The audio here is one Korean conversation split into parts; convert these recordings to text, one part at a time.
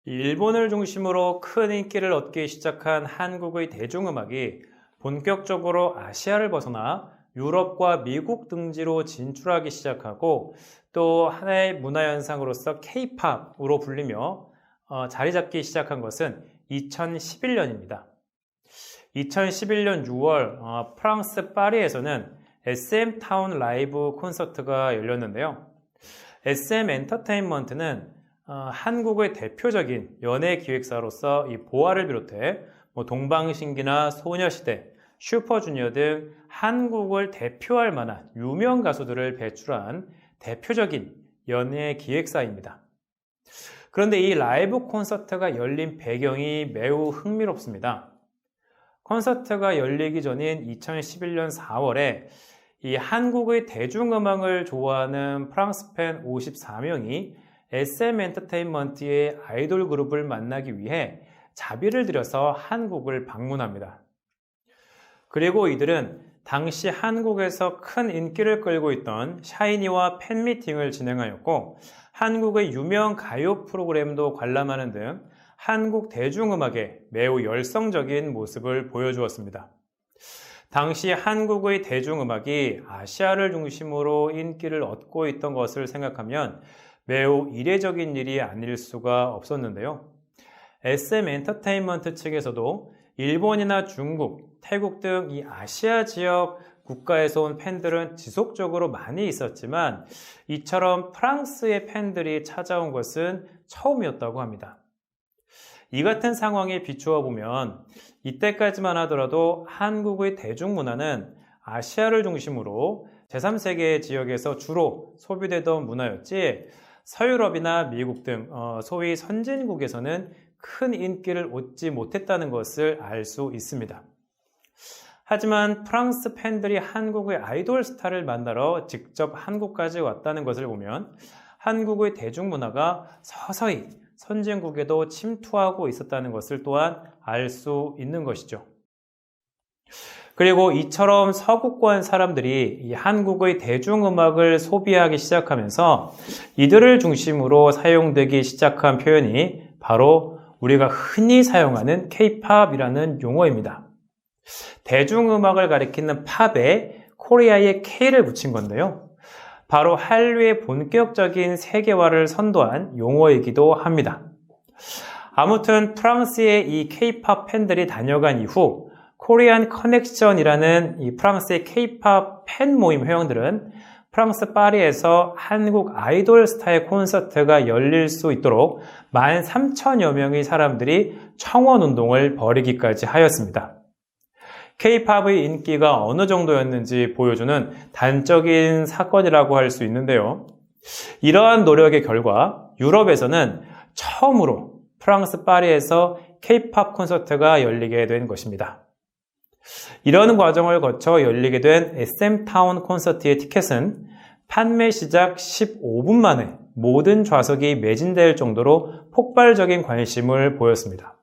일본을 중심으로 큰 인기를 얻기 시작한 한국의 대중음악이 본격적으로 아시아를 벗어나 유럽과 미국 등지로 진출하기 시작하고 또 하나의 문화현상으로서 K-팝으로 불리며 자리 잡기 시작한 것은 2011년입니다. 2011년 6월 프랑스 파리에서는 SM 타운 라이브 콘서트가 열렸는데요. SM 엔터테인먼트는 한국의 대표적인 연예 기획사로서 이 보아를 비롯해 동방신기나 소녀시대, 슈퍼주니어 등 한국을 대표할 만한 유명 가수들을 배출한 대표적인 연예 기획사입니다. 그런데 이 라이브 콘서트가 열린 배경이 매우 흥미롭습니다. 콘서트가 열리기 전인 2011년 4월에 이 한국의 대중음악을 좋아하는 프랑스 팬 54명이 SM 엔터테인먼트의 아이돌 그룹을 만나기 위해 자비를 들여서 한국을 방문합니다. 그리고 이들은 당시 한국에서 큰 인기를 끌고 있던 샤이니와 팬미팅을 진행하였고 한국의 유명 가요 프로그램도 관람하는 등 한국 대중음악에 매우 열성적인 모습을 보여주었습니다. 당시 한국의 대중음악이 아시아를 중심으로 인기를 얻고 있던 것을 생각하면 매우 이례적인 일이 아닐 수가 없었는데요. SM 엔터테인먼트 측에서도 일본이나 중국, 태국 등 이 아시아 지역 국가에서 온 팬들은 지속적으로 많이 있었지만 이처럼 프랑스의 팬들이 찾아온 것은 처음이었다고 합니다. 이 같은 상황에 비추어 보면 이때까지만 하더라도 한국의 대중문화는 아시아를 중심으로 제3세계 지역에서 주로 소비되던 문화였지 서유럽이나 미국 등 소위 선진국에서는 큰 인기를 얻지 못했다는 것을 알 수 있습니다. 하지만 프랑스 팬들이 한국의 아이돌 스타를 만나러 직접 한국까지 왔다는 것을 보면 한국의 대중문화가 서서히 선진국에도 침투하고 있었다는 것을 또한 알 수 있는 것이죠. 그리고 이처럼 서구권 사람들이 이 한국의 대중음악을 소비하기 시작하면서 이들을 중심으로 사용되기 시작한 표현이 바로 우리가 흔히 사용하는 K-팝이라는 용어입니다. 대중음악을 가리키는 팝에 코리아의 K를 붙인 건데요. 바로 한류의 본격적인 세계화를 선도한 용어이기도 합니다. 아무튼 프랑스의 이 K-팝 팬들이 다녀간 이후 코리안 커넥션이라는 이 프랑스의 K-팝 팬 모임 회원들은 프랑스 파리에서 한국 아이돌 스타의 콘서트가 열릴 수 있도록 13,000여 명의 사람들이 청원 운동을 벌이기까지 하였습니다. K-팝의 인기가 어느 정도였는지 보여주는 단적인 사건이라고 할 수 있는데요. 이러한 노력의 결과 유럽에서는 처음으로 프랑스 파리에서 K-팝 콘서트가 열리게 된 것입니다. 이런 과정을 거쳐 열리게 된 SM 타운 콘서트의 티켓은 판매 시작 15분 만에 모든 좌석이 매진될 정도로 폭발적인 관심을 보였습니다.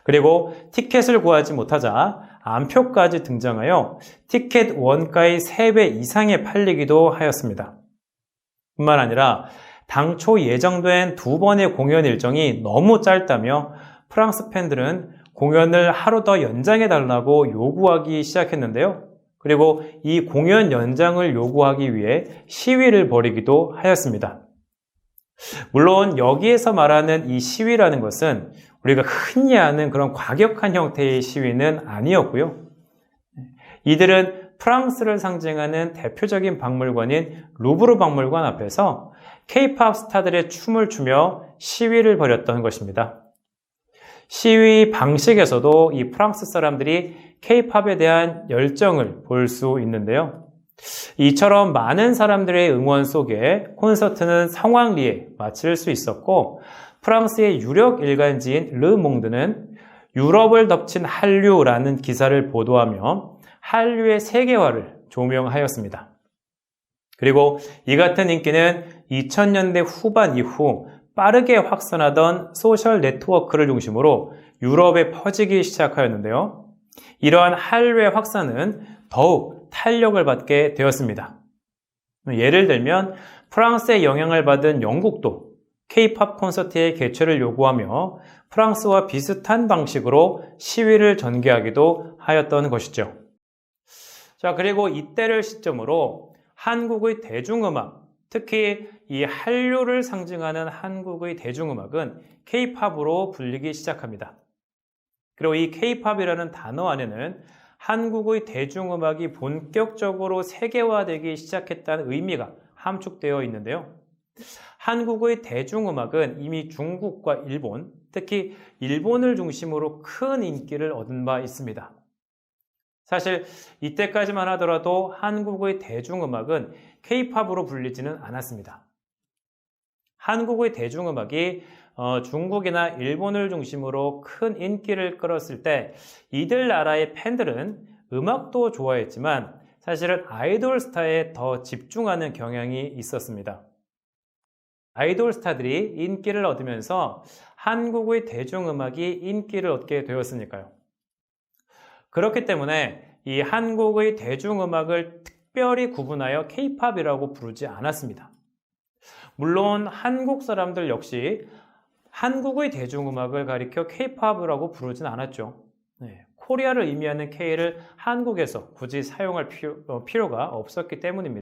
그리고 티켓을 구하지 못하자 암표까지 등장하여 티켓 원가의 3배 이상에 팔리기도 하였습니다. 뿐만 아니라 당초 예정된 2번의 공연 일정이 너무 짧다며 프랑스 팬들은 공연을 하루 더 연장해달라고 요구하기 시작했는데요. 그리고 이 공연 연장을 요구하기 위해 시위를 벌이기도 하였습니다. 물론 여기에서 말하는 이 시위라는 것은 우리가 흔히 아는 그런 과격한 형태의 시위는 아니었고요. 이들은 프랑스를 상징하는 대표적인 박물관인 루브르 박물관 앞에서 K-팝 스타들의 춤을 추며 시위를 벌였던 것입니다. 시위 방식에서도 이 프랑스 사람들이 K-팝에 대한 열정을 볼 수 있는데요. 이처럼 많은 사람들의 응원 속에 콘서트는 성황리에 마칠 수 있었고 프랑스의 유력 일간지인 르몽드는 유럽을 덮친 한류라는 기사를 보도하며 한류의 세계화를 조명하였습니다. 그리고 이 같은 인기는 2000년대 후반 이후 빠르게 확산하던 소셜 네트워크를 중심으로 유럽에 퍼지기 시작하였는데요. 이러한 한류의 확산은 더욱 탄력을 받게 되었습니다. 예를 들면 프랑스의 영향을 받은 영국도 K-팝 콘서트의 개최를 요구하며 프랑스와 비슷한 방식으로 시위를 전개하기도 하였던 것이죠. 자, 그리고 이때를 시점으로 한국의 대중음악, 특히 이 한류를 상징하는 한국의 대중음악은 K-팝으로 불리기 시작합니다. 그리고 이 K-팝이라는 단어 안에는 한국의 대중음악이 본격적으로 세계화되기 시작했다는 의미가 함축되어 있는데요. 한국의 대중음악은 이미 중국과 일본, 특히 일본을 중심으로 큰 인기를 얻은 바 있습니다. 사실 이때까지만 하더라도 한국의 대중음악은 K-팝으로 불리지는 않았습니다. 한국의 대중음악이 중국이나 일본을 중심으로 큰 인기를 끌었을 때 이들 나라의 팬들은 음악도 좋아했지만 사실은 아이돌 스타에 더 집중하는 경향이 있었습니다. 아이돌 스타들이 인기를 얻으면서 한국의 대중음악이 인기를 얻게 되었으니까요. 그렇기 때문에 이 한국의 대중음악을 특별히 구분하여 K-팝이라고 부르지 않았습니다. 물론 한국 사람들 역시 한국의 대중음악을 가리켜 K-팝이라고 부르진 않았죠. 코리아를 의미하는 K를 한국에서 굳이 사용할 필요가 없었기 때문입니다.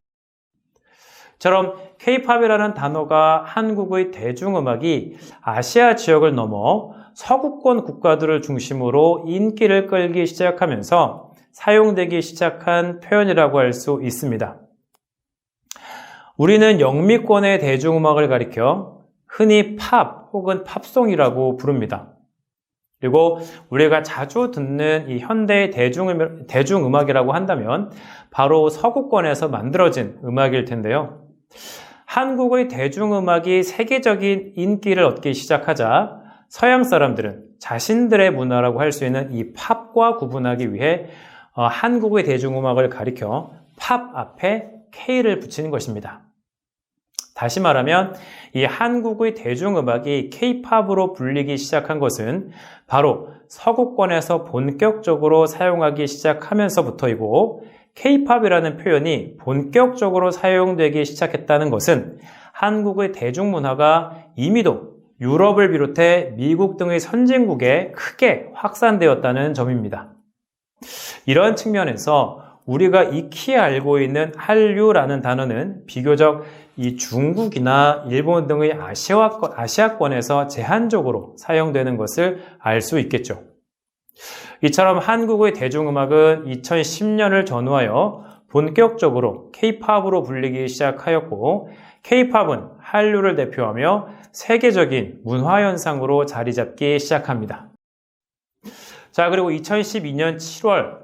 처럼 K-팝이라는 단어가 한국의 대중음악이 아시아 지역을 넘어 서구권 국가들을 중심으로 인기를 끌기 시작하면서 사용되기 시작한 표현이라고 할 수 있습니다. 우리는 영미권의 대중음악을 가리켜 흔히 팝 혹은 팝송이라고 부릅니다. 그리고 우리가 자주 듣는 이 현대의 대중음악이라고 한다면 바로 서구권에서 만들어진 음악일 텐데요. 한국의 대중음악이 세계적인 인기를 얻기 시작하자 서양 사람들은 자신들의 문화라고 할 수 있는 이 팝과 구분하기 위해 한국의 대중음악을 가리켜 팝 앞에 K를 붙이는 것입니다. 다시 말하면 이 한국의 대중음악이 K-팝으로 불리기 시작한 것은 바로 서구권에서 본격적으로 사용하기 시작하면서부터이고 K-팝이라는 표현이 본격적으로 사용되기 시작했다는 것은 한국의 대중문화가 이미도 유럽을 비롯해 미국 등의 선진국에 크게 확산되었다는 점입니다. 이런 측면에서 우리가 익히 알고 있는 한류라는 단어는 비교적 이 중국이나 일본 등의 아시아권에서 제한적으로 사용되는 것을 알 수 있겠죠. 이처럼 한국의 대중음악은 2010년을 전후하여 본격적으로 K-팝으로 불리기 시작하였고 K-팝은 한류를 대표하며 세계적인 문화현상으로 자리 잡기 시작합니다. 자, 그리고 2012년 7월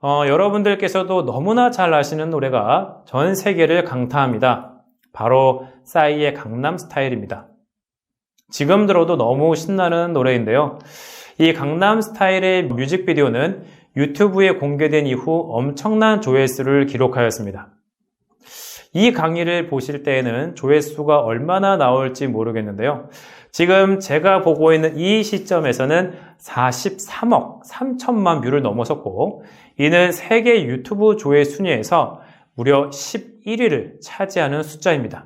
여러분들께서도 너무나 잘 아시는 노래가 전 세계를 강타합니다. 바로 싸이의 강남스타일입니다. 지금 들어도 너무 신나는 노래인데요. 이 강남스타일의 뮤직비디오는 유튜브에 공개된 이후 엄청난 조회수를 기록하였습니다. 이 강의를 보실 때에는 조회수가 얼마나 나올지 모르겠는데요. 지금 제가 보고 있는 이 시점에서는 43억 3천만 뷰를 넘어섰고 이는 세계 유튜브 조회 순위에서 무려 11위를 차지하는 숫자입니다.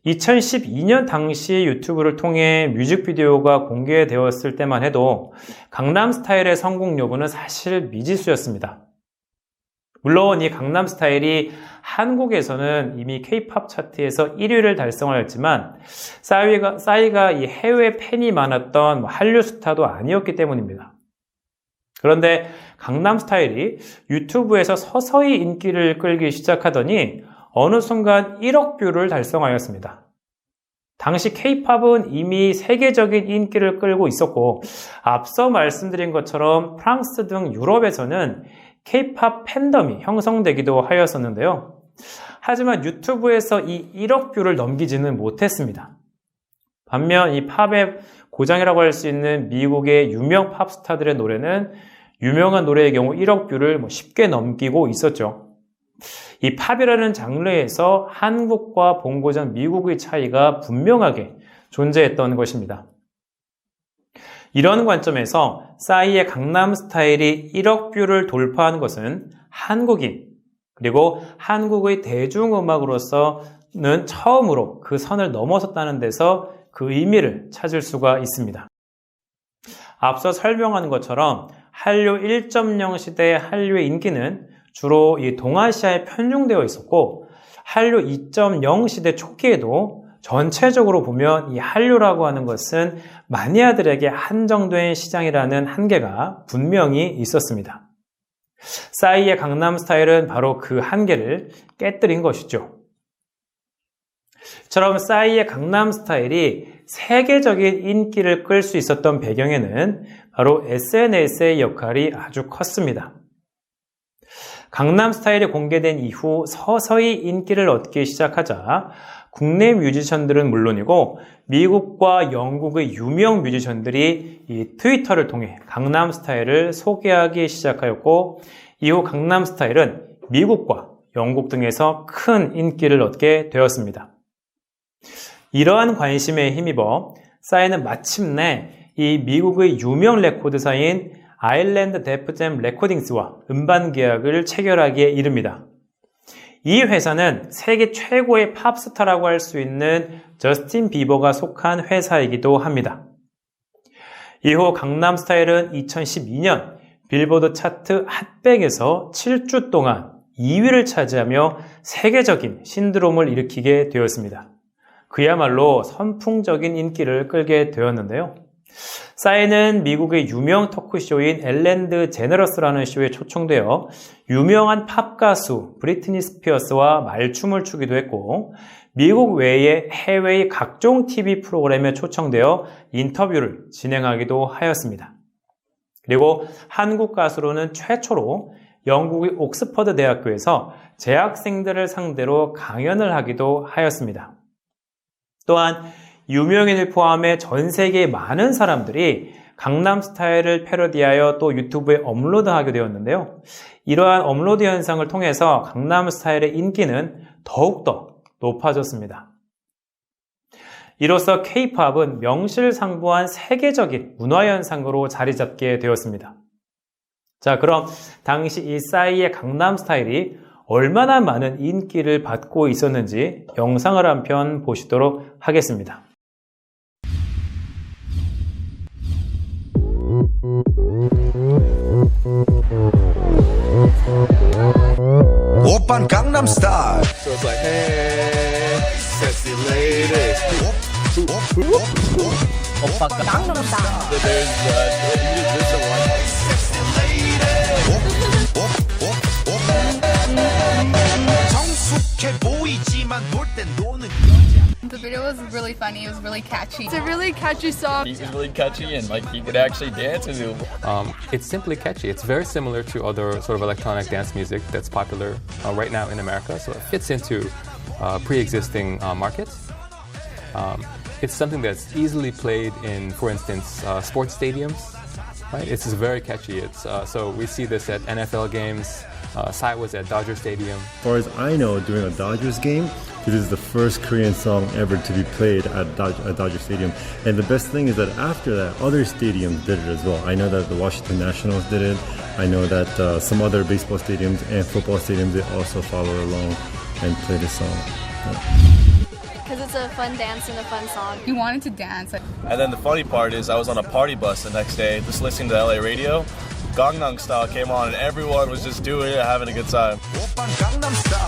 2012년 당시 유튜브를 통해 뮤직비디오가 공개되었을 때만 해도 강남스타일의 성공 여부는 사실 미지수였습니다. 물론 이 강남스타일이 한국에서는 이미 K-팝 차트에서 1위를 달성하였지만 싸이가 이 해외 팬이 많았던 한류 스타도 아니었기 때문입니다. 그런데 강남스타일이 유튜브에서 서서히 인기를 끌기 시작하더니 어느 순간 1억 뷰를 달성하였습니다. 당시 K-팝은 이미 세계적인 인기를 끌고 있었고 앞서 말씀드린 것처럼 프랑스 등 유럽에서는 K-팝 팬덤이 형성되기도 하였었는데요. 하지만 유튜브에서 이 1억 뷰를 넘기지는 못했습니다. 반면 이 팝의 고장이라고 할 수 있는 미국의 유명 팝스타들의 노래는 유명한 노래의 경우 1억 뷰를 쉽게 넘기고 있었죠. 이 팝이라는 장르에서 한국과 본고장 미국의 차이가 분명하게 존재했던 것입니다. 이런 관점에서 싸이의 강남스타일이 1억 뷰를 돌파한 것은 한국인 그리고 한국의 대중음악으로서 처음으로 그 선을 넘어섰다는 데서 그 의미를 찾을 수가 있습니다. 앞서 설명한 것처럼 한류 1.0 시대의 한류의 인기는 주로 이 동아시아에 편중되어 있었고, 한류 2.0 시대 초기에도 전체적으로 보면 이 한류라고 하는 것은 마니아들에게 한정된 시장이라는 한계가 분명히 있었습니다. 싸이의 강남스타일은 바로 그 한계를 깨뜨린 것이죠. 이처럼 싸이의 강남스타일이 세계적인 인기를 끌 수 있었던 배경에는 바로 SNS의 역할이 아주 컸습니다. 강남스타일이 공개된 이후 서서히 인기를 얻기 시작하자 국내 뮤지션들은 물론이고 미국과 영국의 유명 뮤지션들이 이 트위터를 통해 강남스타일을 소개하기 시작하였고, 이후 강남스타일은 미국과 영국 등에서 큰 인기를 얻게 되었습니다. 이러한 관심에 힘입어 싸이는 마침내 이 미국의 유명 레코드사인 아일랜드 데프잼 레코딩스와 음반 계약을 체결하기에 이릅니다. 이 회사는 세계 최고의 팝스타라고 할 수 있는 저스틴 비버가 속한 회사이기도 합니다. 이후 강남스타일은 2012년 빌보드 차트 핫백에서 7주 동안 2위를 차지하며 세계적인 신드롬을 일으키게 되었습니다. 그야말로 선풍적인 인기를 끌게 되었는데요. 싸이는 미국의 유명 토크쇼인 엘렌 드제너러스라는 쇼에 초청되어 유명한 팝 가수 브리트니 스피어스와 말춤을 추기도 했고, 미국 외의 해외의 각종 TV 프로그램에 초청되어 인터뷰를 진행하기도 하였습니다. 그리고 한국 가수로는 최초로 영국의 옥스퍼드 대학교에서 재학생들을 상대로 강연을 하기도 하였습니다. 또한 유명인을 포함해 전 세계의 많은 사람들이 강남스타일을 패러디하여 또 유튜브에 업로드하게 되었는데요. 이러한 업로드 현상을 통해서 강남스타일의 인기는 더욱더 높아졌습니다. 이로써 K-팝은 명실상부한 세계적인 문화현상으로 자리 잡게 되었습니다. 자, 그럼 당시 이 싸이의 강남스타일이 얼마나 많은 인기를 받고 있었는지 영상을 한 편 보시도록 하겠습니다. 오빤 강남스타일. So it's like, hey, sexy lady. 오빠 강남스타일. But there's this one. Sexy lady. 성숙해 보이지만 놀 땐 노는 여자. The video was really funny. It was really catchy. It's a really catchy song. He's really catchy and like he could actually dance to. It's simply catchy. It's very similar to other sort of electronic dance music that's popular right now in America. So it fits into pre-existing markets. It's something that's easily played in, for instance, sports stadiums. Right? It's just very catchy. It's so we see this at NFL games. Psy was at Dodger Stadium. As far as I know, during a Dodgers game, this is the first Korean song ever to be played at Dodger Stadium. And the best thing is that after that, other stadiums did it as well. I know that the Washington Nationals did it. I know that some other baseball stadiums and football stadiums, they also follow along and play this song. Because it's a fun dance and a fun song. He wanted to dance. And then the funny part is I was on a party bus the next day just listening to LA radio. Gangnam Style came on and everyone was just doing it, having a good time. 오빤 강남스타일.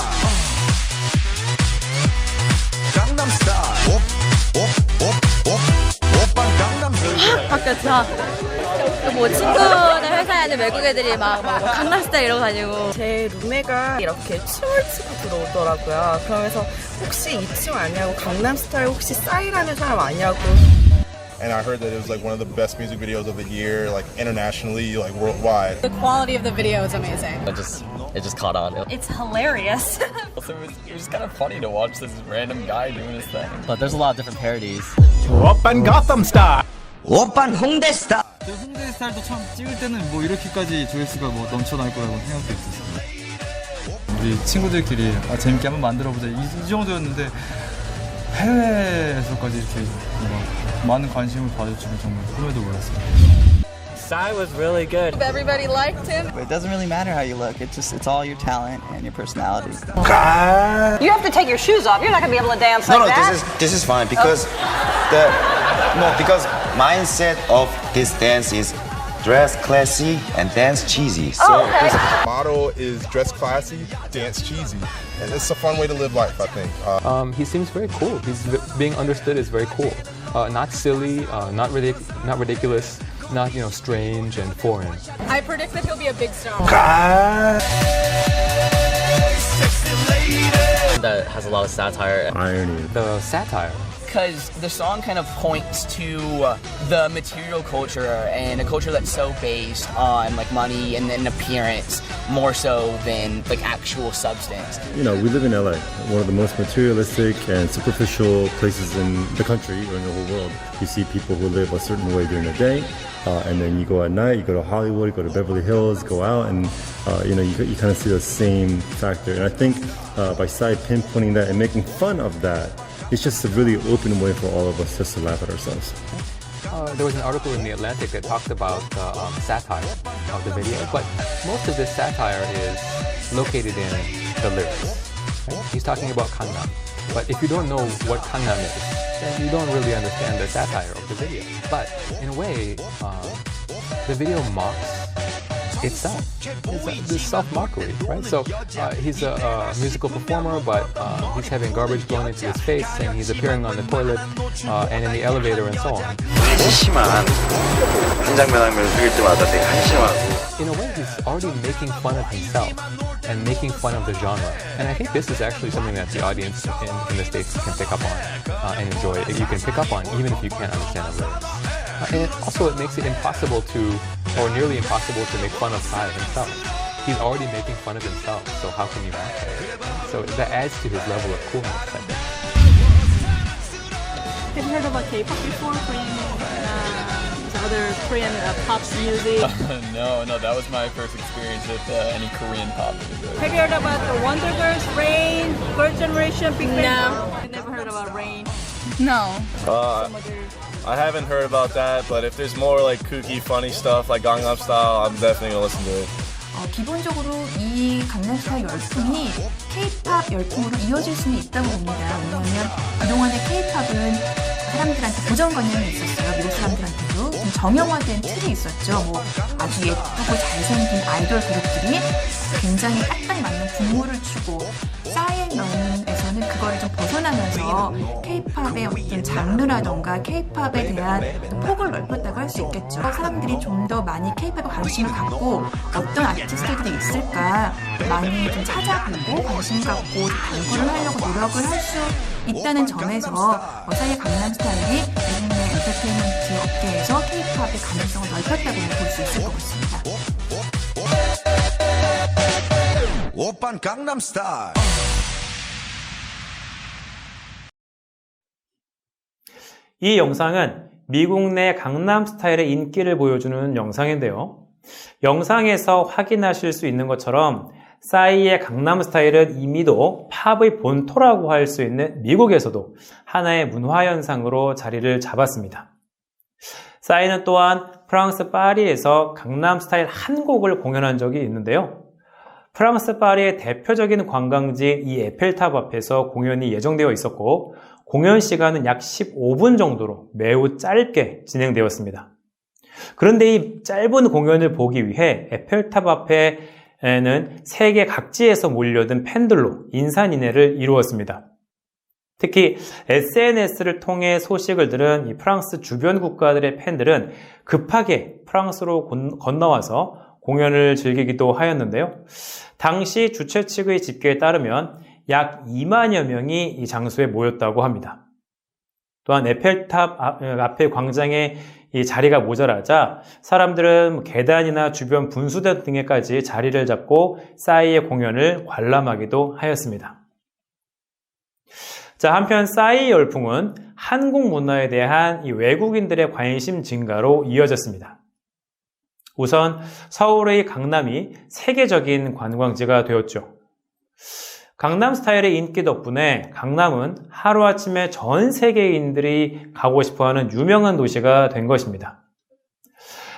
강남스타일. 오빤 강남스타일. 바뀌었죠. 뭐 친구네 회사에 있는 외국 애들이 막 강남스타일 이러고 다니고. 제 룸메가 이렇게 춤을 추고 들어오더라고요. 그러면서 혹시 이 춤 아냐고, 강남스타일 혹시 싸이라는 사람 아냐고. And I heard that it was like one of the best music videos of the year, like internationally, like worldwide. The quality of the video is amazing. It just caught on. It's hilarious. It was kind of funny to watch this random guy doing his thing. But there's a lot of different parodies. 오빤 가썸스타일. 오빤 홍대스타일. 홍대 스타일도 처음 찍을 때는 뭐 이렇게까지 조회수가 뭐 넘쳐날 거라고 생각도 했었어요. 우리 친구들끼리 재밌게 한번 만들어보자 이 정도였는데 해외에서까지 이렇게 많은 관심을 받을 줄은 정말 꿈에도 몰랐어요. Psy was really good. Everybody liked him. It doesn't really matter how you look. It's all your talent and your personality. You have to take your shoes off. You're not going to be able to dance like that. This is fine because because mindset of this dance is dress classy and dance cheesy. So The motto is dress classy, dance cheesy. And it's a fun way to live life, I think. He seems very cool. Being understood is very cool. Not silly, not ridiculous, not strange and foreign. I predict that he'll be a big star. That has a lot of satire. Irony. The satire. Because the song kind of points to the material culture and a culture that's so based on like money and then appearance more so than like actual substance. We live in LA, one of the most materialistic and superficial places in the country or in the whole world. You see people who live a certain way during the day, and then you go at night, you go to Hollywood, you go to Beverly Hills, go out, and you kind of see the same factor. And I think by Psy pinpointing that and making fun of that, it's just a really open way for all of us just to laugh at ourselves. There was an article in The Atlantic that talked about satire of the video, but most of this satire is located in the lyrics. Right? He's talking about Gangnam, but if you don't know what Gangnam is, then you don't really understand the satire of the video. But in a way, the video mocks itself. It's this self-mockery, right? So he's a musical performer, but he's having garbage blown into his face, and he's appearing on the toilet and in the elevator and so on. In a way, he's already making fun of himself and making fun of the genre. And I think this is actually something that the audience in the States can pick up on and enjoy. You can pick up on even if you can't understand the lyrics. And it makes it impossible or nearly impossible to make fun of Psy himself. He's already making fun of himself, so how can you laugh at it? So that adds to his level of coolness, I think. Have you heard about K-pop before? Other Korean pop music? No, that was my first experience with any Korean pop music. Have you heard about the Wonder Girls, Rain, Girls' Generation, Big Bang? No. I've never heard about Rain. No. I haven't heard about that, but if there's more like kooky, funny stuff like Gangnam Style, I'm definitely gonna listen to it. 기본적으로 이 강남스타일 열풍이 K-팝 열풍으로 이어질 수는 있다고 봅니다. 왜냐하면 그동안의 K-팝은 사람들한테 고정관념이 있었어요. 미국 사람들한테도 좀 정형화된 틀이 있었죠. 뭐 아주 예쁘고 잘생긴 아이돌 그룹들이 굉장히 딱딱 맞는 군무를 추고 싸이의 면에서는 그거를 좀 벗어나면서 K-팝의 어떤 장르라던가 K-팝에 대한 폭을 넓혔다고 할 수 있겠죠. 사람들이 좀 더 많이 K-팝에 관심을 갖고 어떤 아티스트들이 있을까 많이 좀 찾아보고 관심 갖고 방문을 하려고 노력을 할 수 있다는 점에서 싸이의 강남스타일이 미국 내 엔터테인먼트 업계에서 K-팝의 가능성을 넓혔다고 볼 수 있을 것 같습니다. 오빤 강남스타일. 이 영상은 미국 내 강남스타일의 인기를 보여주는 영상인데요. 영상에서 확인하실 수 있는 것처럼 싸이의 강남스타일은 이미도 팝의 본토라고 할 수 있는 미국에서도 하나의 문화현상으로 자리를 잡았습니다. 싸이는 또한 프랑스 파리에서 강남스타일 한 곡을 공연한 적이 있는데요. 프랑스 파리의 대표적인 관광지 이 에펠탑 앞에서 공연이 예정되어 있었고 공연 시간은 약 15분 정도로 매우 짧게 진행되었습니다. 그런데 이 짧은 공연을 보기 위해 에펠탑 앞에는 세계 각지에서 몰려든 팬들로 인산인해를 이루었습니다. 특히 SNS를 통해 소식을 들은 이 프랑스 주변 국가들의 팬들은 급하게 프랑스로 건너와서 공연을 즐기기도 하였는데요. 당시 주최 측의 집계에 따르면 약 2만여 명이 이 장소에 모였다고 합니다. 또한 에펠탑 앞의 광장에 이 자리가 모자라자 사람들은 계단이나 주변 분수대 등에까지 자리를 잡고 싸이의 공연을 관람하기도 하였습니다. 자, 한편 싸이 열풍은 한국 문화에 대한 이 외국인들의 관심 증가로 이어졌습니다. 우선 서울의 강남이 세계적인 관광지가 되었죠. 강남스타일의 인기 덕분에 강남은 하루아침에 전 세계인들이 가고 싶어하는 유명한 도시가 된 것입니다.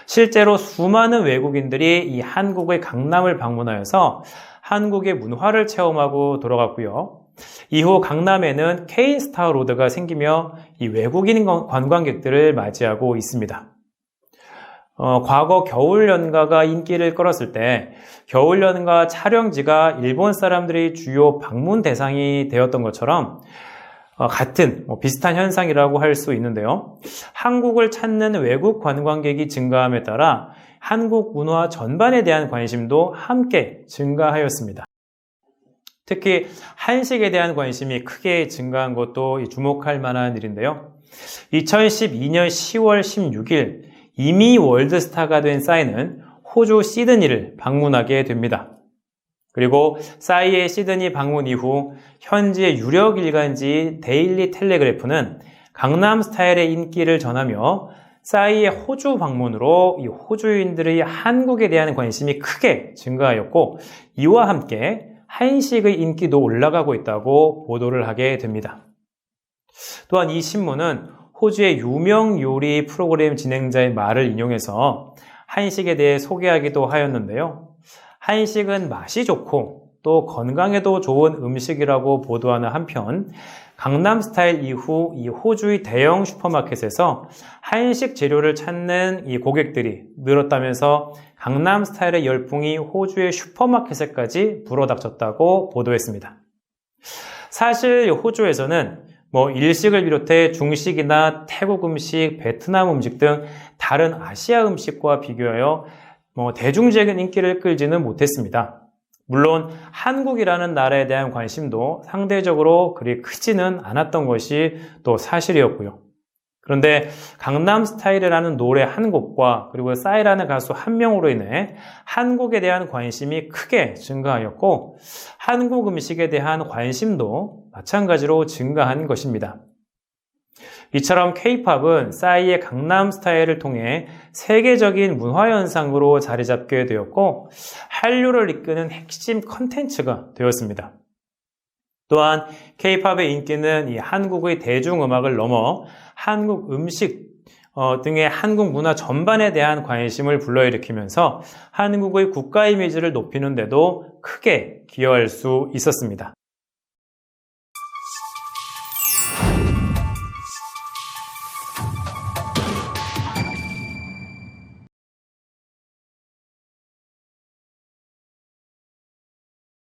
실제로 수많은 외국인들이 이 한국의 강남을 방문하여서 한국의 문화를 체험하고 돌아갔고요. 이후 강남에는 K-스타 로드가 생기며 이 외국인 관광객들을 맞이하고 있습니다. 과거 겨울연가가 인기를 끌었을 때 겨울연가 촬영지가 일본 사람들이 주요 방문 대상이 되었던 것처럼 같은 비슷한 현상이라고 할 수 있는데요. 한국을 찾는 외국 관광객이 증가함에 따라 한국 문화 전반에 대한 관심도 함께 증가하였습니다. 특히 한식에 대한 관심이 크게 증가한 것도 주목할 만한 일인데요. 2012년 10월 16일 이미 월드스타가 된 싸이는 호주 시드니를 방문하게 됩니다. 그리고 싸이의 시드니 방문 이후 현지의 유력 일간지 데일리 텔레그래프는 강남 스타일의 인기를 전하며 싸이의 호주 방문으로 이 호주인들의 한국에 대한 관심이 크게 증가하였고 이와 함께 한식의 인기도 올라가고 있다고 보도를 하게 됩니다. 또한 이 신문은 호주의 유명 요리 프로그램 진행자의 말을 인용해서 한식에 대해 소개하기도 하였는데요. 한식은 맛이 좋고 또 건강에도 좋은 음식이라고 보도하는 한편 강남 스타일 이후 이 호주의 대형 슈퍼마켓에서 한식 재료를 찾는 이 고객들이 늘었다면서 강남 스타일의 열풍이 호주의 슈퍼마켓에까지 불어닥쳤다고 보도했습니다. 사실 호주에서는 일식을 비롯해 중식이나 태국 음식, 베트남 음식 등 다른 아시아 음식과 비교하여 대중적인 인기를 끌지는 못했습니다. 물론 한국이라는 나라에 대한 관심도 상대적으로 그리 크지는 않았던 것이 또 사실이었고요. 그런데 강남 스타일이라는 노래 한 곡과 그리고 싸이라는 가수 한 명으로 인해 한국에 대한 관심이 크게 증가하였고 한국 음식에 대한 관심도 마찬가지로 증가한 것입니다. 이처럼 K-팝은 싸이의 강남 스타일을 통해 세계적인 문화현상으로 자리 잡게 되었고 한류를 이끄는 핵심 컨텐츠가 되었습니다. 또한 K-팝의 인기는 이 한국의 대중음악을 넘어 한국 음식 등의 한국 문화 전반에 대한 관심을 불러일으키면서 한국의 국가 이미지를 높이는 데도 크게 기여할 수 있었습니다.